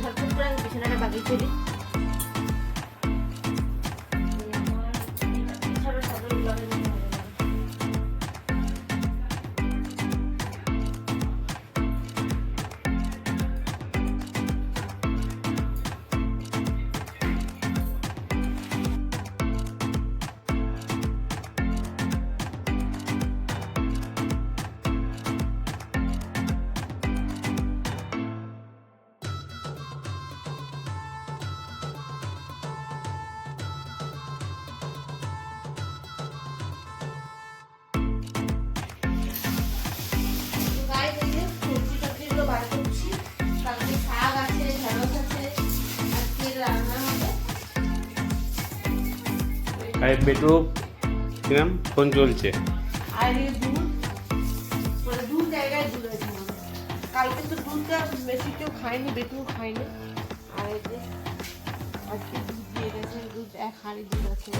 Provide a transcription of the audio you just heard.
ছটফট করে আমি বিছানাটা বাগিয়ে ফেলি। আর বেটু কিরম ফোন চলছে? আর এই দুধ জায়গায় দুধ আছে। কালকে তো দুধটা বেশি কেউ খায়নি, বেটুও খায়নি। আর এই যে আজকে দুধ দিয়ে গেছে, দুধ 1 হাঁড়ি দুধ আছে।